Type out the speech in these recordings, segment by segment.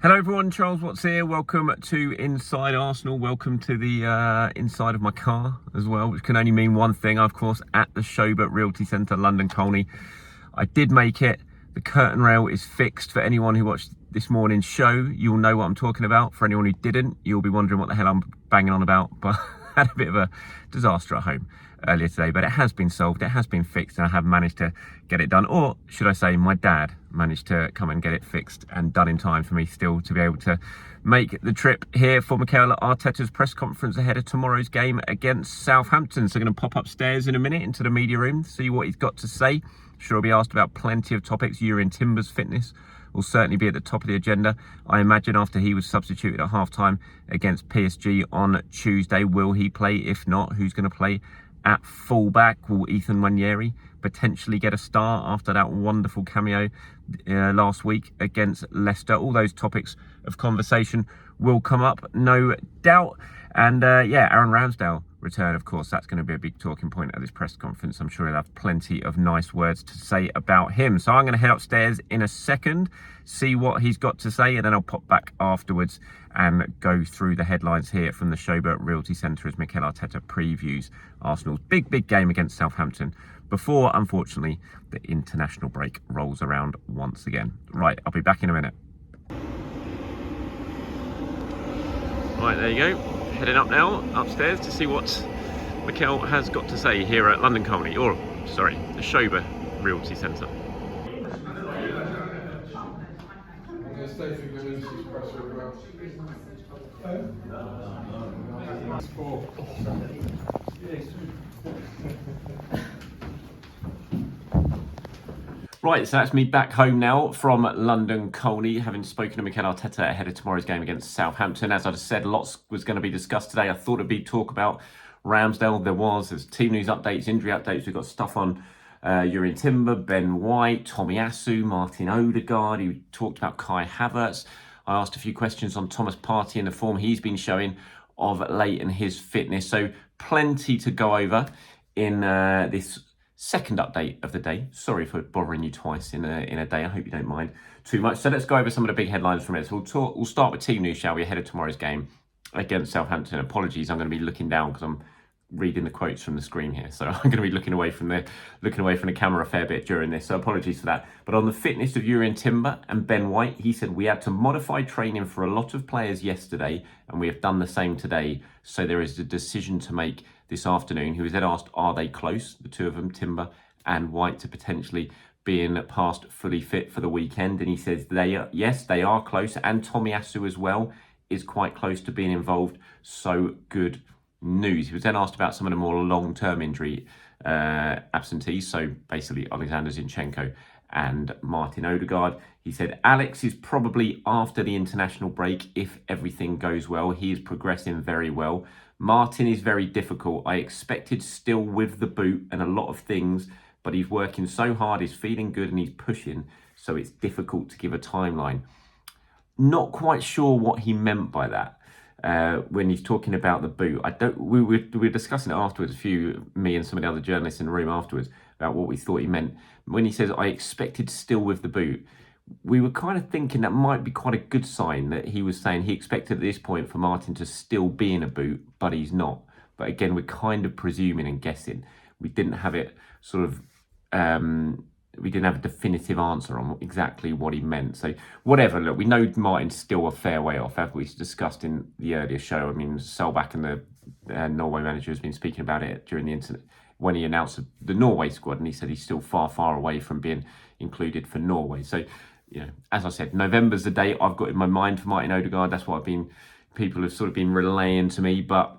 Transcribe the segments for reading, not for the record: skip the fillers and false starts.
Hello everyone, Charles Watts here. Welcome to Inside Arsenal. Welcome to the inside of my car as well, which can only mean one thing, of course, at the Showbert Realty Centre, London Colney. I did make it. The curtain rail is fixed. For anyone who watched this morning's show, you'll know what I'm talking about. For anyone who didn't, you'll be wondering what the hell I'm banging on about. But I had a bit of a disaster at home earlier today, but it has been solved, it has been fixed, and I have managed to get it done. Or should I say, my dad managed to come and get it fixed and done in time for me still to be able to make the trip here for Mikel Arteta's press conference ahead of tomorrow's game against Southampton. So I'm going to pop upstairs in a minute into the media room, see what he's got to say. Sure, I'll be asked about plenty of topics. Jurrien Timber's fitness will certainly be at the top of the agenda. I imagine after he was substituted at half-time against PSG on Tuesday, will he play? If not, who's going to play at full-back? Will Ethan Nwaneri potentially get a start after that wonderful cameo last week against Leicester? All those topics of conversation will come up, no doubt. And Aaron Ramsdale return, of course, that's going to be a big talking point at this press conference. I'm sure he'll have plenty of nice words to say about him. So I'm going to head upstairs in a second, see what he's got to say, and then I'll pop back afterwards and go through the headlines here from the Showbert Realty Centre as Mikel Arteta previews Arsenal's big game against Southampton before, unfortunately, the international break rolls around once again. Right, I'll be back in a minute. Right, there you go. Heading up now, upstairs, to see what Mikel has got to say here at London Colney, or, sorry, the Showbert Realty Centre. Right, so that's me back home now from London Colney, having spoken to Mikel Arteta ahead of tomorrow's game against Southampton. As I just said, lots was going to be discussed today. I thought it'd be talk about Ramsdale. There's team news updates, injury updates. We've got stuff on Jurrien Timber, Ben White, Tomiyasu, Martin Odegaard. He talked about Kai Havertz. I asked a few questions on Thomas Partey and the form he's been showing of late and his fitness. So plenty to go over in this second update of the day. Sorry for bothering you twice in a day. I hope you don't mind too much. So let's go over some of the big headlines from it. So we'll start with team news, shall we, ahead of tomorrow's game against Southampton. Apologies, I'm going to be looking down because I'm reading the quotes from the screen here. So I'm going to be looking away from the camera a fair bit during this. So apologies for that. But on the fitness of Jurrien Timber and Ben White, he said, we had to modify training for a lot of players yesterday and we have done the same today. So there is a decision to make this afternoon. He was then asked, are they close, the two of them, Timber and White, to potentially being past fully fit for the weekend? And he says, yes, they are close. And Tomiyasu as well is quite close to being involved. So good news. He was then asked about some of the more long-term injury absentees. So basically Alexander Zinchenko and Martin Odegaard. He said, Alex is probably after the international break if everything goes well. He is progressing very well. Martin is very difficult. I expected still with the boot and a lot of things, but he's working so hard, he's feeling good and he's pushing, so it's difficult to give a timeline. Not quite sure what he meant by that when he's talking about the boot. We were discussing it afterwards, me and some of the other journalists in the room afterwards, about what we thought he meant. When he says, I expected still with the boot, we were kind of thinking that might be quite a good sign, that he was saying he expected at this point for Martin to still be in a boot, but he's not. But again, we're kind of presuming and guessing. We didn't have it sort of, we didn't have a definitive answer on exactly what he meant. So whatever, look, we know Martin's still a fair way off, as we discussed in the earlier show. I mean, Solback and the Norway manager has been speaking about it during the incident when he announced the Norway squad, and he said he's still far away from being included for Norway. So, you know, as I said, November's the date I've got in my mind for Martin Odegaard. That's what people have sort of been relaying to me, but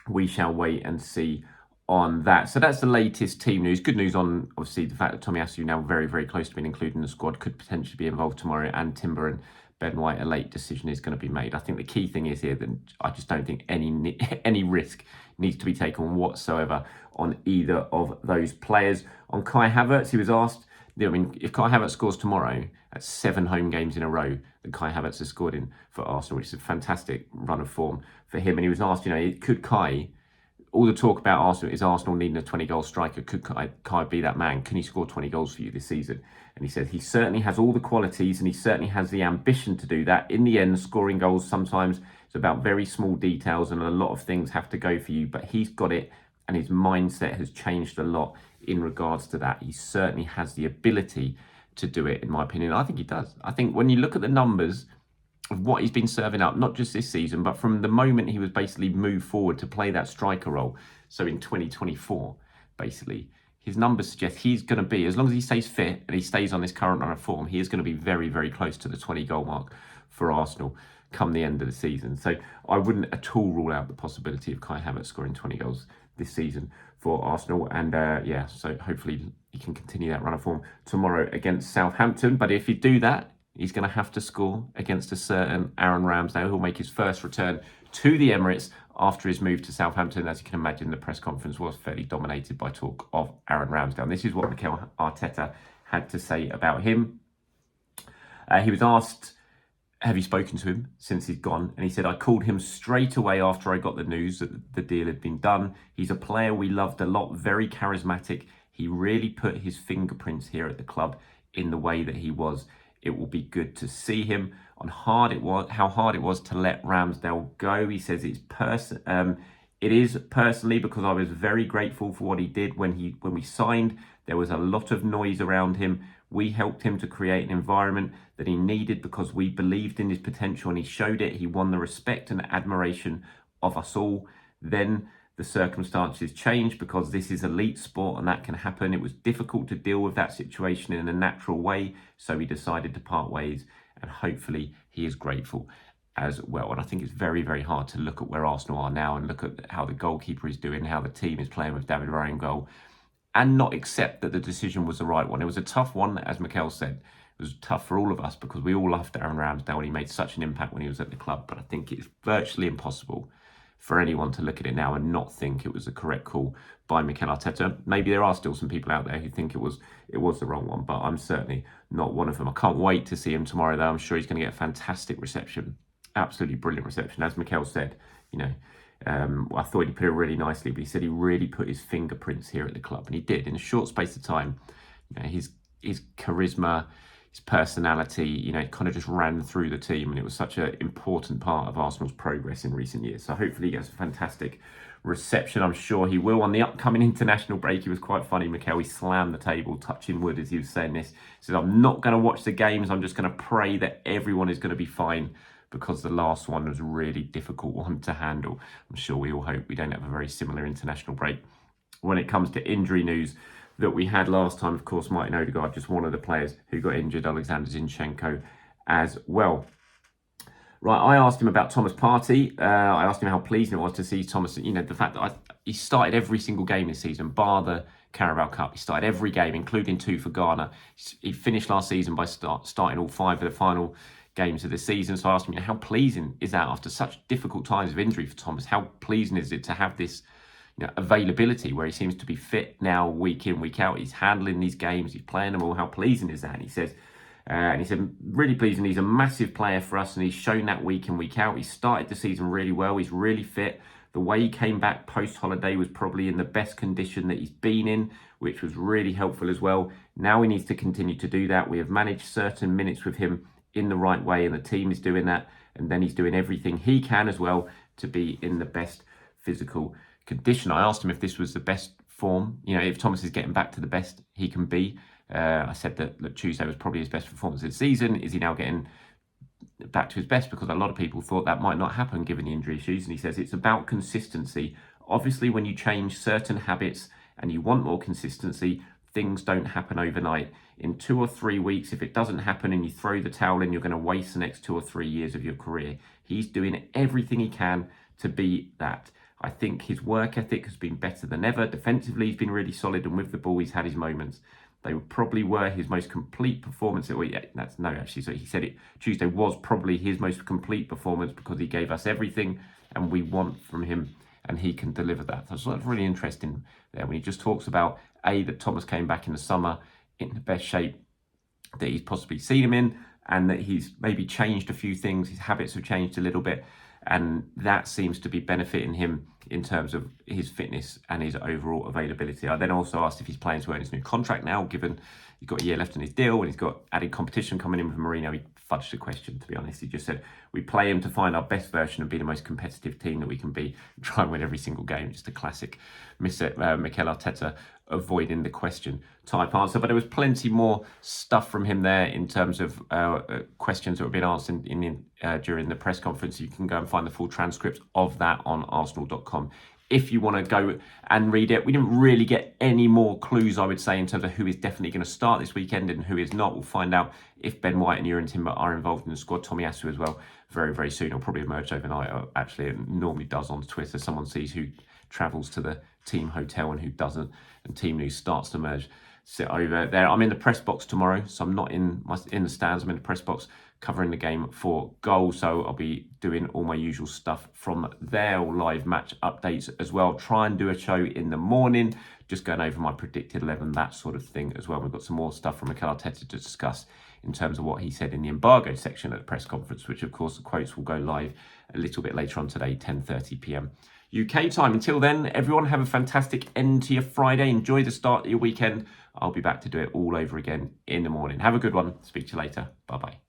we shall wait and see on that. So that's the latest team news. Good news on, obviously, the fact that Tomiyasu now very close to being included in the squad, could potentially be involved tomorrow, and Timber and Ben White, a late decision is going to be made. I think the key thing is here that I just don't think any risk needs to be taken whatsoever on either of those players. On Kai Havertz, he was asked, I mean, if Kai Havertz scores tomorrow, that's 7 home games in a row that Kai Havertz has scored in for Arsenal, which is a fantastic run of form for him. And he was asked, could Kai all the talk about Arsenal is Arsenal needing a 20-goal striker. Could Kai be that man? Can he score 20 goals for you this season? And he said he certainly has all the qualities and he certainly has the ambition to do that. In the end, scoring goals sometimes is about very small details and a lot of things have to go for you, but he's got it and his mindset has changed a lot in regards to that. He certainly has the ability to do it, in my opinion. I think he does. I think when you look at the numbers of what he's been serving up, not just this season, but from the moment he was basically moved forward to play that striker role, so in 2024, basically, his numbers suggest he's going to be, as long as he stays fit and he stays on this current run of form, he is going to be very, very close to the 20-goal mark for Arsenal come the end of the season. So I wouldn't at all rule out the possibility of Kai Havertz scoring 20 goals this season for Arsenal. And so hopefully he can continue that run of form tomorrow against Southampton. But if you do that, he's going to have to score against a certain Aaron Ramsdale, who'll make his first return to the Emirates after his move to Southampton. As you can imagine, the press conference was fairly dominated by talk of Aaron Ramsdale. And this is what Mikel Arteta had to say about him. He was asked, have you spoken to him since he's gone? And he said, I called him straight away after I got the news that the deal had been done. He's a player we loved a lot, very charismatic. He really put his fingerprints here at the club in the way that he was. It will be good to see him on how hard it was to let Ramsdale go. He says it is personally because I was very grateful for what he did when we signed. There was a lot of noise around him. We helped him to create an environment that he needed because we believed in his potential and he showed it. He won the respect and admiration of us all. Then the circumstances changed because this is elite sport and that can happen. It was difficult to deal with that situation in a natural way, so he decided to part ways, and hopefully he is grateful as well. And I think it's very, very hard to look at where Arsenal are now and look at how the goalkeeper is doing, how the team is playing with David Raya in goal, and not accept that the decision was the right one. It was a tough one, as Mikel said. It was tough for all of us because we all loved Aaron Ramsdale and he made such an impact when he was at the club, but I think it's virtually impossible for anyone to look at it now and not think it was the correct call by Mikel Arteta. Maybe there are still some people out there who think it was the wrong one, but I'm certainly not one of them. I can't wait to see him tomorrow, though. I'm sure he's going to get a fantastic reception, absolutely brilliant reception. As Mikel said, I thought he put it really nicely, but he said he really put his fingerprints here at the club, and he did in a short space of time. His charisma, his personality, it kind of just ran through the team, and it was such an important part of Arsenal's progress in recent years. So hopefully he gets a fantastic reception. I'm sure he will. On the upcoming international break, he was quite funny, Mikel. He slammed the table, touching wood as he was saying this. He said, I'm not going to watch the games. I'm just going to pray that everyone is going to be fine because the last one was a really difficult one to handle. I'm sure we all hope we don't have a very similar international break. When it comes to injury news that we had last time, of course, Martin Odegaard, just one of the players who got injured, Alexander Zinchenko as well. Right, I asked him about Thomas Partey. I asked him how pleasing it was to see Thomas, the fact that he started every single game this season, bar the Carabao Cup. He started every game, including 2 for Ghana. He finished last season by starting all 5 of the final games of the season. So I asked him, how pleasing is that after such difficult times of injury for Thomas? How pleasing is it to have this availability where he seems to be fit now week in, week out? He's handling these games, he's playing them all. How pleasing is that? And he said, really pleasing. He's a massive player for us and he's shown that week in, week out. He started the season really well. He's really fit. The way he came back post-holiday was probably in the best condition that he's been in, which was really helpful as well. Now he needs to continue to do that. We have managed certain minutes with him in the right way and the team is doing that. And then he's doing everything he can as well to be in the best physical condition. I asked him if this was the best form, if Thomas is getting back to the best he can be. I said that Tuesday was probably his best performance of the season. Is he now getting back to his best? Because a lot of people thought that might not happen given the injury issues. And he says it's about consistency. Obviously, when you change certain habits and you want more consistency, things don't happen overnight. In 2 or 3 weeks, if it doesn't happen and you throw the towel in, you're going to waste the next 2 or 3 years of your career. He's doing everything he can to be that. I think his work ethic has been better than ever. Defensively, he's been really solid, and with the ball, he's had his moments. They probably were his most complete performance. So he said it. Tuesday was probably his most complete performance because he gave us everything, and we want from him, and he can deliver that. So that's really interesting there when he just talks about that Thomas came back in the summer in the best shape that he's possibly seen him in, and that he's maybe changed a few things. His habits have changed a little bit. And that seems to be benefiting him in terms of his fitness and his overall availability. I then also asked if he's playing to earn his new contract now, given he's got a year left in his deal and he's got added competition coming in with Mourinho. He fudged the question, to be honest. He just said, we play him to find our best version and be the most competitive team that we can be and try and win every single game. Just a classic Mikel Arteta avoiding the question type answer. But there was plenty more stuff from him there in terms of questions that were being asked during the press conference. You can go and find the full transcript of that on arsenal.com if you want to go and read it. We didn't really get any more clues, I would say, in terms of who is definitely going to start this weekend and who is not. We'll find out if Ben White and Jurgen Timber are involved in the squad. Tommy Asu as well, very, very soon. It'll probably emerge overnight. Actually, it normally does on Twitter. Someone sees who travels to the team hotel and who doesn't, and team news starts to emerge. Sit over there. I'm in the press box tomorrow, so I'm not in the stands. I'm in the press box covering the game for Goal, so I'll be doing all my usual stuff from there, all live match updates as well. Try and do a show in the morning, just going over my predicted 11, that sort of thing as well. We've got some more stuff from Mikel Arteta to discuss in terms of what he said in the embargo section at the press conference, which of course the quotes will go live a little bit later on today, 10:30 p.m. UK time. Until then, everyone have a fantastic end to your Friday. Enjoy the start of your weekend. I'll be back to do it all over again in the morning. Have a good one. Speak to you later. Bye-bye.